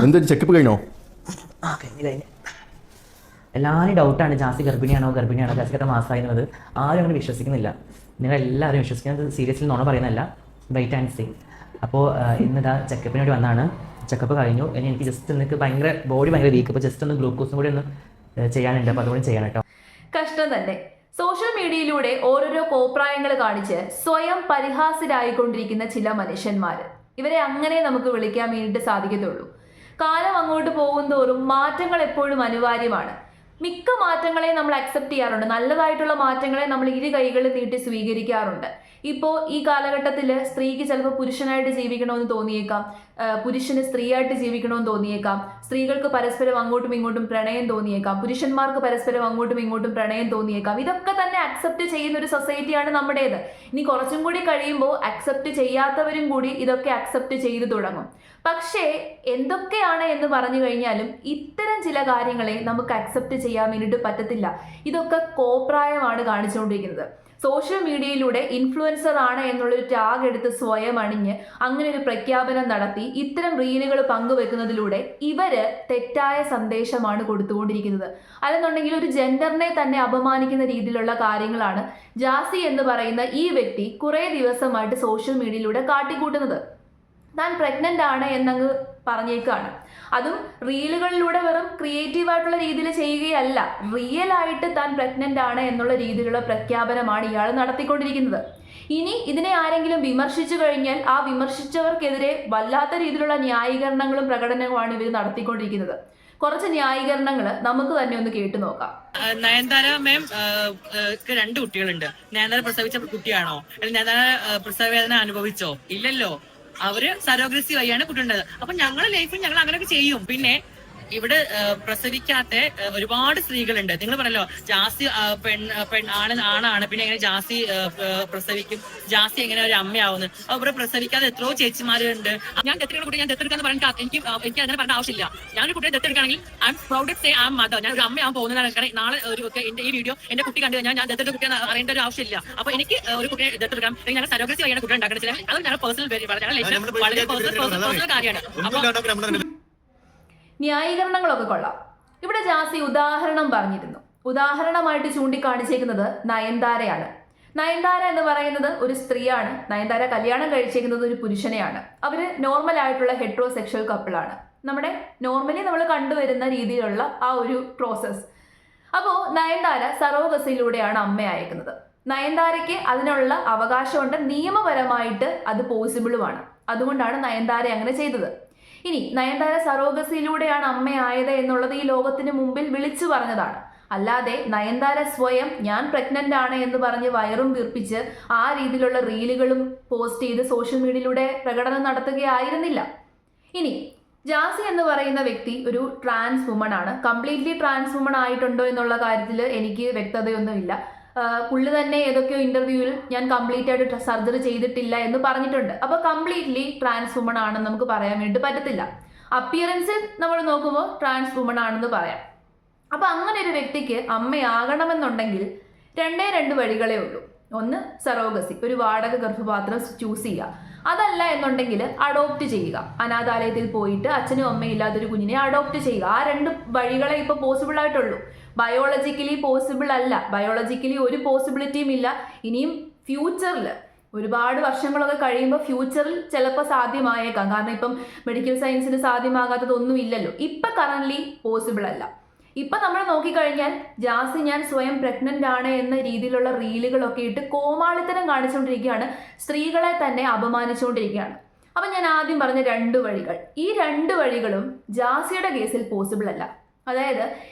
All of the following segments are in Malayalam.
എന്തൊരു ചെക്കപ്പ് കഴിഞ്ഞോ? കഴിഞ്ഞു. എല്ലാവരും ഡൗട്ടാണ് ജാസി ഗർഭിണിയാണോ ജാസിക്ക് എത്ര മാസമായി എന്നുള്ളത്. ആരും അങ്ങനെ വിശ്വസിക്കുന്നില്ല. നിങ്ങൾ എല്ലാവരും വിശ്വസിക്കുന്നത് സീരിയസ്ലി നുണ പറയുന്നതല്ല. Wait and see. അപ്പോൾ ഇന്നിതാ ചെക്കപ്പിന് വേണ്ടി വന്നതാണ്. ചെക്കപ്പ് കഴിഞ്ഞു. ഇനി എനിക്ക് ജസ്റ്റ് എനിക്ക് ഭയങ്കര ബോഡി ഭയങ്കര വീക്ക്. അപ്പോൾ ജസ്റ്റ് ഒന്ന് ഗ്ലൂക്കോസും കൂടി ഒന്ന് ചെയ്യാനുണ്ട്. അപ്പോൾ അതുകൂടി ചെയ്യണം കേട്ടോ. കഷ്ടം തന്നെ. സോഷ്യൽ മീഡിയയിലൂടെ ഓരോരോ കോപ്രായങ്ങൾ കാണിച്ച് സ്വയം പരിഹാസ്യരായിക്കൊണ്ടിരിക്കുന്ന ചില മനുഷ്യന്മാർ. ഇവരെ അങ്ങനെ നമുക്ക് വിളിക്കാൻ വേണ്ടിയിട്ട് സാധിക്കത്തുള്ളൂ. കാലം അങ്ങോട്ട് പോകുന്തോറും മാറ്റങ്ങൾ എപ്പോഴും അനിവാര്യമാണ്. മിക്ക മാറ്റങ്ങളെ നമ്മൾ അക്സെപ്റ്റ് ചെയ്യാറുണ്ട്. നല്ലതായിട്ടുള്ള മാറ്റങ്ങളെ നമ്മൾ ഇരു കൈകളിൽ നീട്ടി സ്വീകരിക്കാറുണ്ട്. ഇപ്പോൾ ഈ കാലഘട്ടത്തിൽ സ്ത്രീക്ക് ചിലപ്പോൾ പുരുഷനായിട്ട് ജീവിക്കണമെന്ന് തോന്നിയേക്കാം, പുരുഷന് സ്ത്രീയായിട്ട് ജീവിക്കണമെന്ന് തോന്നിയേക്കാം, സ്ത്രീകൾക്ക് പരസ്പരം അങ്ങോട്ടും ഇങ്ങോട്ടും പ്രണയം തോന്നിയേക്കാം, പുരുഷന്മാർക്ക് പരസ്പരം അങ്ങോട്ടും ഇങ്ങോട്ടും പ്രണയം തോന്നിയേക്കാം. ഇതൊക്കെ തന്നെ അക്സെപ്റ്റ് ചെയ്യുന്ന ഒരു സൊസൈറ്റിയാണ് നമ്മുടേത്. ഇനി കുറച്ചും കൂടി കഴിയുമ്പോൾ അക്സെപ്റ്റ് ചെയ്യാത്തവരും കൂടി ഇതൊക്കെ അക്സെപ്റ്റ് ചെയ്തു തുടങ്ങും. പക്ഷേ എന്തൊക്കെയാണ് എന്ന് പറഞ്ഞു കഴിഞ്ഞാലും ഇത്തരം ചില കാര്യങ്ങളെ നമുക്ക് അക്സെപ്റ്റ് ചെയ്യാൻ വേണ്ടിയിട്ട് പറ്റത്തില്ല. ഇതൊക്കെ കോപ്രായമാണ് കാണിച്ചുകൊണ്ടിരിക്കുന്നത്. സോഷ്യൽ മീഡിയയിലൂടെ ഇൻഫ്ലുവൻസർ ആണ് എന്നുള്ളൊരു ടാഗ് എടുത്ത് സ്വയം അണിഞ്ഞ് അങ്ങനെ ഒരു പ്രഖ്യാപനം നടത്തി ഇത്തരം റീലുകൾ പങ്കുവെക്കുന്നതിലൂടെ ഇവര് തെറ്റായ സന്ദേശമാണ് കൊടുത്തുകൊണ്ടിരിക്കുന്നത്. അല്ലെന്നുണ്ടെങ്കിൽ ഒരു ജെൻഡറിനെ തന്നെ അപമാനിക്കുന്ന രീതിയിലുള്ള കാര്യങ്ങളാണ് ജാസി എന്ന് പറയുന്ന ഈ വ്യക്തി കുറേ ദിവസമായിട്ട് സോഷ്യൽ മീഡിയയിലൂടെ കാട്ടിക്കൂട്ടുന്നത്. താൻ പ്രഗ്നന്റ് ആണ് എന്നങ്ങ് പറഞ്ഞേക്കാണ്. അതും റീലുകളിലൂടെ വെറും ക്രിയേറ്റീവായിട്ടുള്ള രീതിയിൽ ചെയ്യുകയല്ല, റിയൽ ആയിട്ട് താൻ പ്രഗ്നന്റ് ആണ് എന്നുള്ള രീതിയിലുള്ള പ്രഖ്യാപനമാണ് ഇയാൾ നടത്തിക്കൊണ്ടിരിക്കുന്നത്. ഇനി ഇതിനെ ആരെങ്കിലും വിമർശിച്ചു കഴിഞ്ഞാൽ ആ വിമർശിച്ചവർക്കെതിരെ വല്ലാത്ത രീതിയിലുള്ള ന്യായീകരണങ്ങളും പ്രകടനങ്ങളുമാണ് ഇവർ നടത്തിക്കൊണ്ടിരിക്കുന്നത്. കുറച്ച് ന്യായീകരണങ്ങൾ നമുക്ക് തന്നെ ഒന്ന് കേട്ടു നോക്കാം. നയൻതാര മാം രണ്ട് കുട്ടികളുണ്ട്. നയൻതാര പ്രസവിച്ച കുട്ടിയാണോ? അല്ലെങ്കിൽ നയൻതാര പ്രസവ വേദന അനുഭവിച്ചോ? ഇല്ലല്ലോ. അവര് സരോഗ്രസി വഴിയാണ് കുട്ടിയുണ്ടത്. അപ്പൊ ഞങ്ങളുടെ ലൈഫിൽ ഞങ്ങൾ അങ്ങനെയൊക്കെ ചെയ്യും. ഇവിടെ പ്രസവിക്കാത്ത ഒരുപാട് സ്ത്രീകളുണ്ട്. നിങ്ങൾ പറയല്ലോ ജാസി ആണാണ്, പിന്നെ എങ്ങനെ ജാസി പ്രസവിക്കും, ജാസി എങ്ങനെ ഒരു അമ്മയാവുന്നു. ഇവിടെ പ്രസവിക്കാതെ എത്രയോ ചേച്ചിമാരുണ്ട്. ഞാൻ ദത്തെടുക്കുന്ന കുട്ടി ഞാൻ ദത്തെടുക്കാന്ന് പറഞ്ഞാൽ എനിക്ക് അങ്ങനെ പറഞ്ഞ ആവശ്യമില്ല. ഞാനൊരു കുട്ടിയെ ദത്തെടുക്കുകയാണെങ്കിൽ I am proud say I am mother. ഞാൻ ഒരു അമ്മയാവാൻ പോകുന്നതാണ്. നാളെ ഒരു എന്റെ ഈ വീഡിയോ എന്റെ കുട്ടി കണ്ടു കഴിഞ്ഞാൽ ഞാൻ ദത്തെടുത്ത കുട്ടിയെ അറിയേണ്ട ഒരു ആവശ്യമില്ല. അപ്പൊ എനിക്ക് ഒരു കുട്ടിയെ ദത്തെടുക്കാം. ഞങ്ങൾ സരോഗ്രസി വഴിയാണ് കുട്ടി ഉണ്ടാക്കുന്നത്. അത് ഞങ്ങൾ പേഴ്സണൽ വളരെ പേഴ്സണൽ കാര്യമാണ്. അപ്പൊ ന്യായീകരണങ്ങളൊക്കെ കൊള്ളാം. ഇവിടെ ജാസി ഉദാഹരണം പറഞ്ഞിരുന്നു. ഉദാഹരണമായിട്ട് ചൂണ്ടിക്കാണിച്ചേക്കുന്നത് നയൻതാരയാണ്. നയൻതാര എന്ന് പറയുന്നത് ഒരു സ്ത്രീയാണ്. നയൻതാര കല്യാണം കഴിച്ചേക്കുന്നത് ഒരു പുരുഷനെയാണ്. അവര് നോർമൽ ആയിട്ടുള്ള ഹെട്രോസെക്ഷൽ കപ്പിളാണ്. നോർമലി നമ്മൾ കണ്ടുവരുന്ന രീതിയിലുള്ള ആ ഒരു പ്രോസസ്സ്. അപ്പോൾ നയൻതാര സറോഗസിയിലൂടെയാണ് അമ്മയായിരിക്കുന്നത്. നയൻതാരയ്ക്ക് അതിനുള്ള അവകാശമുണ്ട്, നിയമപരമായിട്ട് അത് പോസിബിളുമാണ്. അതുകൊണ്ടാണ് നയൻതാര അങ്ങനെ ചെയ്തത്. ഇനി നയൻതാര സറോഗസിയിലൂടെയാണ് അമ്മയായത് എന്നുള്ളത് ഈ ലോകത്തിന് മുമ്പിൽ വിളിച്ചു പറഞ്ഞതാണ്. അല്ലാതെ നയൻതാര സ്വയം ഞാൻ പ്രഗ്നന്റ് ആണ് എന്ന് പറഞ്ഞ് വയറും വീർപ്പിച്ച് ആ രീതിയിലുള്ള റീലുകളും പോസ്റ്റ് ചെയ്ത് സോഷ്യൽ മീഡിയയിലൂടെ പ്രകടനം നടത്തുകയായിരുന്നില്ല. ഇനി ജാസി എന്ന് പറയുന്ന വ്യക്തി ഒരു ട്രാൻസ് വുമൺ ആണ്. കംപ്ലീറ്റ്ലി ട്രാൻസ് വുമൺ ആയിട്ടുണ്ടോ എന്നുള്ള കാര്യത്തിൽ എനിക്ക് വ്യക്തതയൊന്നുമില്ല. പുള്ളി തന്നെ ഏതൊക്കെയോ ഇന്റർവ്യൂവിൽ ഞാൻ കംപ്ലീറ്റ് ആയിട്ട് സർജറി ചെയ്തിട്ടില്ല എന്ന് പറഞ്ഞിട്ടുണ്ട്. അപ്പോൾ കംപ്ലീറ്റ്ലി ട്രാൻസ് വുമൺ ആണെന്ന് നമുക്ക് പറയാൻ വേണ്ടി പറ്റത്തില്ല. അപ്പിയറൻസിൽ നമ്മൾ നോക്കുമ്പോൾ ട്രാൻസ് വുമൺ ആണെന്ന് പറയാം. അപ്പോൾ അങ്ങനെ ഒരു വ്യക്തിക്ക് അമ്മയാകണമെന്നുണ്ടെങ്കിൽ രണ്ട് വഴികളേ ഉള്ളൂ. ഒന്ന് സറോഗസി, ഒരു വാടക ഗർഭപാത്രം ചൂസ് ചെയ്യുക. അതല്ല എന്നുണ്ടെങ്കിൽ അഡോപ്റ്റ് ചെയ്യുക. അനാഥാലയത്തിൽ പോയിട്ട് അച്ഛനും അമ്മയും ഇല്ലാത്തൊരു കുഞ്ഞിനെ അഡോപ്റ്റ് ചെയ്യുക. ആ രണ്ട് വഴികളെ ഇപ്പോൾ പോസിബിൾ ആയിട്ടുള്ളൂ. ബയോളജിക്കലി പോസിബിൾ അല്ല. ബയോളജിക്കലി ഒരു പോസിബിലിറ്റിയും ഇല്ല. ഇനിയും ഫ്യൂച്ചറിൽ ഒരുപാട് വർഷങ്ങളൊക്കെ കഴിയുമ്പോൾ ഫ്യൂച്ചറിൽ ചിലപ്പോൾ സാധ്യമായേക്കാം. കാരണം ഇപ്പം മെഡിക്കൽ സയൻസിന് സാധ്യമാകാത്തതൊന്നും ഇല്ലല്ലോ. ഇപ്പം കറന്റ്ലി പോസിബിൾ അല്ല. ഇപ്പം നമ്മൾ നോക്കിക്കഴിഞ്ഞാൽ ജാസി ഞാൻ സ്വയം പ്രഗ്നന്റ് ആണ് എന്ന രീതിയിലുള്ള റീലുകളൊക്കെ ഇട്ട് കോമാളിത്തരം കാണിച്ചുകൊണ്ടിരിക്കുകയാണ്. സ്ത്രീകളെ തന്നെ അപമാനിച്ചുകൊണ്ടിരിക്കുകയാണ്. അപ്പം ഞാൻ ആദ്യം പറഞ്ഞ രണ്ട് വഴികൾ, ഈ രണ്ട് വഴികളും ജാസിയുടെ കേസിൽ പോസിബിൾ അല്ല. അതായത്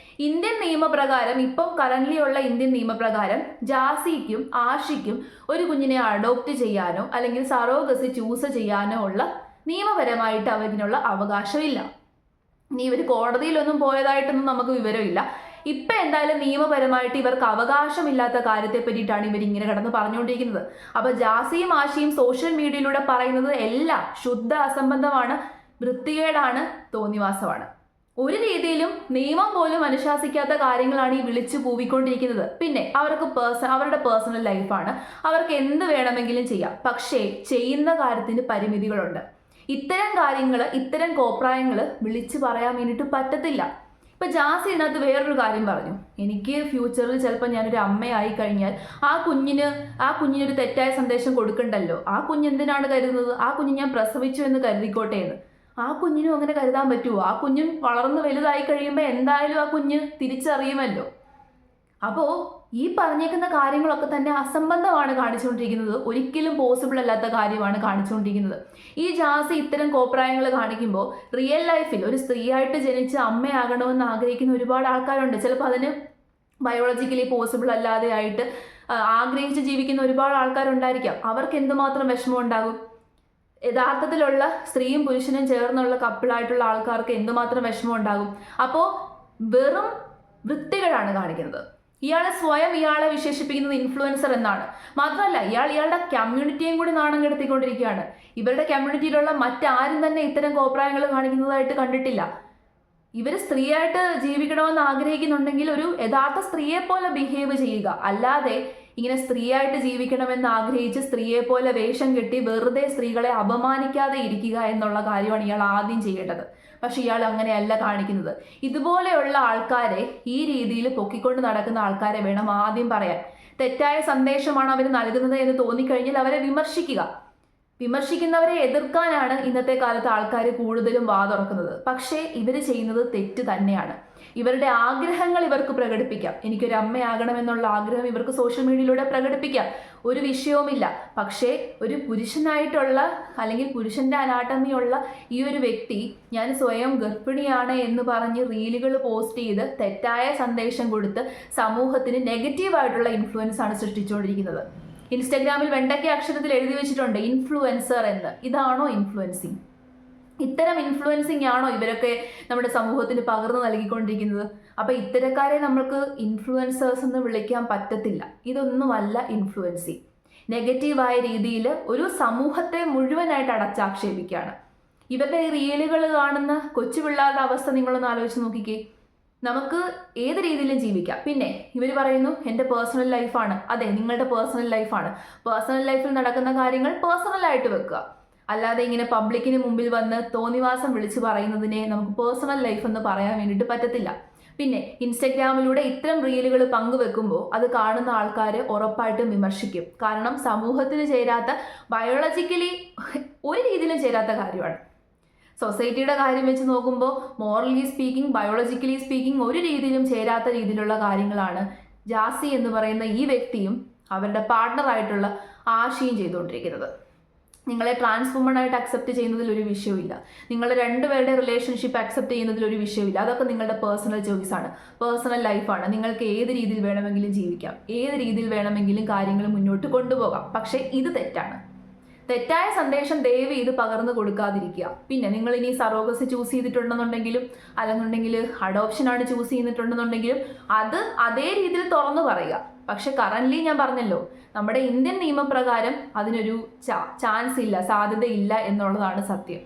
ഇന്ത്യൻ നിയമപ്രകാരം, ഇപ്പം കറന്റ്ലി ഉള്ള ഇന്ത്യൻ നിയമപ്രകാരം ജാസിക്കും ആഷിക്കും ഒരു കുഞ്ഞിനെ അഡോപ്റ്റ് ചെയ്യാനോ അല്ലെങ്കിൽ സറോഗസി ചൂസ് ചെയ്യാനോ ഉള്ള നിയമപരമായിട്ട് അവരിനുള്ള അവകാശമില്ല. ഇനി ഇവർ കോടതിയിലൊന്നും പോയതായിട്ടൊന്നും നമുക്ക് വിവരമില്ല. ഇപ്പം എന്തായാലും നിയമപരമായിട്ട് ഇവർക്ക് അവകാശമില്ലാത്ത കാര്യത്തെ പറ്റിയിട്ടാണ് ഇവരിങ്ങനെ കിടന്ന് പറഞ്ഞുകൊണ്ടിരിക്കുന്നത്. അപ്പോൾ ജാസിയും ആഷിയും സോഷ്യൽ മീഡിയയിലൂടെ പറയുന്നത് എല്ലാം ശുദ്ധ അസംബന്ധമാണ്, വൃത്തികേടാണ്, തോന്നിവാസമാണ്. ഒരു രീതിയിലും നിയമം പോലും അനുശാസിക്കാത്ത കാര്യങ്ങളാണ് ഈ വിളിച്ചു കൂവിക്കൊണ്ടിരിക്കുന്നത്. പിന്നെ അവരുടെ പേഴ്സണൽ ലൈഫാണ്, അവർക്ക് എന്ത് വേണമെങ്കിലും ചെയ്യാം. പക്ഷേ ചെയ്യുന്ന കാര്യത്തിന് പരിമിതികളുണ്ട്. ഇത്തരം കാര്യങ്ങൾ, ഇത്തരം കോപ്രായങ്ങൾ വിളിച്ചു പറയാൻ വേണ്ടിയിട്ട് പറ്റത്തില്ല. ഇപ്പം ജാസി ഇതിനകത്ത് വേറൊരു കാര്യം പറഞ്ഞു, എനിക്ക് ഫ്യൂച്ചറിൽ ചിലപ്പോൾ ഞാനൊരു അമ്മയായി കഴിഞ്ഞാൽ ആ കുഞ്ഞിനൊരു തെറ്റായ സന്ദേശം കൊടുക്കണ്ടല്ലോ, ആ കുഞ്ഞ് എന്തിനാണ് കരുതുന്നത്, ആ കുഞ്ഞ് ഞാൻ പ്രസവിച്ചു എന്ന് കരുതിക്കോട്ടെ എന്ന്. ആ കുഞ്ഞിനും അങ്ങനെ കരുതാൻ പറ്റുമോ? ആ കുഞ്ഞും വളർന്ന് വലുതായി കഴിയുമ്പോൾ എന്തായാലും ആ കുഞ്ഞ് തിരിച്ചറിയുമല്ലോ. അപ്പോൾ ഈ പറഞ്ഞേക്കുന്ന കാര്യങ്ങളൊക്കെ തന്നെ അസംബന്ധമാണ് കാണിച്ചുകൊണ്ടിരിക്കുന്നത്, ഒരിക്കലും പോസിബിൾ അല്ലാത്ത കാര്യമാണ് കാണിച്ചുകൊണ്ടിരിക്കുന്നത്. ഈ ജാസി ഇത്തരം കോപ്രായങ്ങൾ കാണിക്കുമ്പോൾ റിയൽ ലൈഫിൽ ഒരു സ്ത്രീയായിട്ട് ജനിച്ച് അമ്മയാകണമെന്ന് ആഗ്രഹിക്കുന്ന ഒരുപാട് ആൾക്കാരുണ്ട്. ചിലപ്പോൾ അതിന് ബയോളജിക്കലി പോസിബിൾ അല്ലാതെ ആയിട്ട് ആഗ്രഹിച്ച് ജീവിക്കുന്ന ഒരുപാട് ആൾക്കാരുണ്ടായിരിക്കാം. അവർക്ക് എന്തുമാത്രം വിഷമം ഉണ്ടാകും? യഥാർത്ഥത്തിലുള്ള സ്ത്രീയും പുരുഷനും ചേർന്നുള്ള കപ്പിളായിട്ടുള്ള ആൾക്കാർക്ക് എന്തുമാത്രം വിഷമം ഉണ്ടാകും? അപ്പോൾ വെറും വൃത്തികളാണ് കാണിക്കുന്നത്. ഇയാളെ വിശേഷിപ്പിക്കുന്നത് ഇൻഫ്ലുവൻസർ എന്നാണ്. മാത്രമല്ല ഇയാളുടെ കമ്മ്യൂണിറ്റിയും കൂടി നാണം കെടുത്തിക്കൊണ്ടിരിക്കുകയാണ്. ഇവരുടെ കമ്മ്യൂണിറ്റിയിലുള്ള മറ്റാരും തന്നെ ഇത്തരം കോപ്രായങ്ങൾ കാണിക്കുന്നതായിട്ട് കണ്ടിട്ടില്ല. ഇവർ സ്ത്രീയായിട്ട് ജീവിക്കണമെന്ന് ആഗ്രഹിക്കുന്നുണ്ടെങ്കിൽ ഒരു യഥാർത്ഥ സ്ത്രീയെ പോലെ ബിഹേവ് ചെയ്യുക, അല്ലാതെ ഇങ്ങനെ സ്ത്രീയായിട്ട് ജീവിക്കണമെന്ന് ആഗ്രഹിച്ച് സ്ത്രീയെ പോലെ വേഷം കെട്ടി വെറുതെ സ്ത്രീകളെ അപമാനിക്കാതെ ഇരിക്കുക എന്നുള്ള കാര്യമാണ് ഇയാൾ ആദ്യം ചെയ്യേണ്ടത്. പക്ഷെ ഇയാൾ അങ്ങനെയല്ല കാണിക്കുന്നത്. ഇതുപോലെയുള്ള ആൾക്കാരെ, ഈ രീതിയിൽ പൊക്കിക്കൊണ്ട് നടക്കുന്ന ആൾക്കാരെ വേണം ആദ്യം പറയാൻ. തെറ്റായ സന്ദേശമാണ് അവർ നൽകുന്നത് എന്ന് തോന്നിക്കഴിഞ്ഞാൽ അവരെ വിമർശിക്കുക. വിമർശിക്കുന്നവരെ എതിർക്കാനാണ് ഇന്നത്തെ കാലത്ത് ആൾക്കാർ കൂടുതലും വാതുറക്കുന്നത്. പക്ഷേ ഇവർ ചെയ്യുന്നത് തെറ്റ് തന്നെയാണ്. ഇവരുടെ ആഗ്രഹങ്ങൾ ഇവർക്ക് പ്രകടിപ്പിക്കാം. എനിക്കൊരു അമ്മയാകണമെന്നുള്ള ആഗ്രഹം ഇവർക്ക് സോഷ്യൽ മീഡിയയിലൂടെ പ്രകടിപ്പിക്കാം, ഒരു വിഷയവുമില്ല. പക്ഷേ ഒരു പുരുഷനായിട്ടുള്ള അല്ലെങ്കിൽ പുരുഷന്റെ അനാട്ടമിയുള്ള ഈ ഒരു വ്യക്തി ഞാൻ സ്വയം ഗർഭിണിയാണ് എന്ന് പറഞ്ഞ് റീലുകൾ പോസ്റ്റ് ചെയ്ത് തെറ്റായ സന്ദേശം കൊടുത്ത് സമൂഹത്തിന് നെഗറ്റീവായിട്ടുള്ള ഇൻഫ്ലുവൻസ് ആണ് സൃഷ്ടിച്ചുകൊണ്ടിരിക്കുന്നത്. ഇൻസ്റ്റഗ്രാമിൽ വെണ്ടയ്ക്ക അക്ഷരത്തിൽ എഴുതി വെച്ചിട്ടുണ്ട് ഇൻഫ്ലുവൻസർ എന്ന്. ഇതാണോ ഇൻഫ്ലുവൻസിങ്? ഇത്തരം ഇൻഫ്ലുവൻസിങ് ആണോ ഇവരൊക്കെ നമ്മുടെ സമൂഹത്തിന് പകർന്നു നൽകിക്കൊണ്ടിരിക്കുന്നത്? അപ്പോൾ ഇത്തരക്കാരെ നമ്മൾക്ക് ഇൻഫ്ലുവൻസേഴ്സ് എന്ന് വിളിക്കാൻ പറ്റത്തില്ല. ഇതൊന്നുമല്ല ഇൻഫ്ലുവൻസിങ്. നെഗറ്റീവായ രീതിയിൽ ഒരു സമൂഹത്തെ മുഴുവനായിട്ട് അടച്ചാക്ഷേപിക്കുകയാണ്. ഇവരുടെ ഈ റീലുകൾ കാണുന്ന കൊച്ചു പിള്ളേരുടെ അവസ്ഥ നിങ്ങളൊന്ന് ആലോചിച്ച് നോക്കിക്കേ. നമുക്ക് ഏത് രീതിയിലും ജീവിക്കാം. പിന്നെ ഇവർ പറയുന്നു എൻ്റെ പേഴ്സണൽ ലൈഫാണ്. അതെ, നിങ്ങളുടെ പേഴ്സണൽ ലൈഫാണ്. പേഴ്സണൽ ലൈഫിൽ നടക്കുന്ന കാര്യങ്ങൾ പേഴ്സണലായിട്ട് വെക്കുക, അല്ലാതെ ഇങ്ങനെ പബ്ലിക്കിന് മുമ്പിൽ വന്ന് തോന്നിവാസം വിളിച്ച് പറയുന്നതിനെ നമുക്ക് പേഴ്സണൽ ലൈഫ് എന്ന് പറയാൻ വേണ്ടിയിട്ട് പറ്റത്തില്ല. പിന്നെ ഇൻസ്റ്റഗ്രാമിലൂടെ ഇത്തരം റീലുകൾ പങ്കുവെക്കുമ്പോൾ അത് കാണുന്ന ആൾക്കാർ ഉറപ്പായിട്ടും വിമർശിക്കും. കാരണം സമൂഹത്തിന് ചേരാത്ത, ബയോളജിക്കലി ഒരു രീതിയിലും ചേരാത്ത കാര്യമാണ്. സൊസൈറ്റിയുടെ കാര്യം വെച്ച് നോക്കുമ്പോൾ മോറലി സ്പീക്കിംഗ്, ബയോളജിക്കലി സ്പീക്കിംഗ് ഒരു രീതിയിലും ചേരാത്ത രീതിയിലുള്ള കാര്യങ്ങളാണ് ജാസി എന്ന് പറയുന്ന ഈ വ്യക്തിയും അവരുടെ പാർട്ട്ണറായിട്ടുള്ള ആഷിയും ചെയ്തുകൊണ്ടിരിക്കുന്നത്. നിങ്ങളെ ട്രാൻസ്വുമണായിട്ട് അക്സെപ്റ്റ് ചെയ്യുന്നതിൽ ഒരു വിഷയമില്ല. നിങ്ങളുടെ രണ്ടുപേരുടെ റിലേഷൻഷിപ്പ് അക്സെപ്റ്റ് ചെയ്യുന്നതിൽ ഒരു വിഷയമില്ല. അതൊക്കെ നിങ്ങളുടെ പേഴ്സണൽ ചോയ്സാണ്, പേഴ്സണൽ ലൈഫാണ്. നിങ്ങൾക്ക് ഏത് രീതിയിൽ വേണമെങ്കിലും ജീവിക്കാം, ഏത് രീതിയിൽ വേണമെങ്കിലും കാര്യങ്ങൾ മുന്നോട്ട് കൊണ്ടുപോകാം. പക്ഷേ ഇത് തെറ്റാണ്. തെറ്റായ സന്ദേശം ദയവ് ഇത് പകർന്നു കൊടുക്കാതിരിക്കുക. പിന്നെ നിങ്ങൾ ഇനി സറോഗസി ചൂസ് ചെയ്തിട്ടുണ്ടെന്നുണ്ടെങ്കിലും അല്ലെന്നുണ്ടെങ്കിൽ അഡോപ്ഷനാണ് ചൂസ് ചെയ്തിട്ടുണ്ടെന്നുണ്ടെങ്കിലും അത് അതേ രീതിയിൽ തുറന്നു പറയുക. പക്ഷെ കറന്റ്ലി ഞാൻ പറഞ്ഞല്ലോ, നമ്മുടെ ഇന്ത്യൻ നിയമപ്രകാരം അതിനൊരു ചാൻസ് ഇല്ല, സാധ്യതയില്ല എന്നുള്ളതാണ് സത്യം.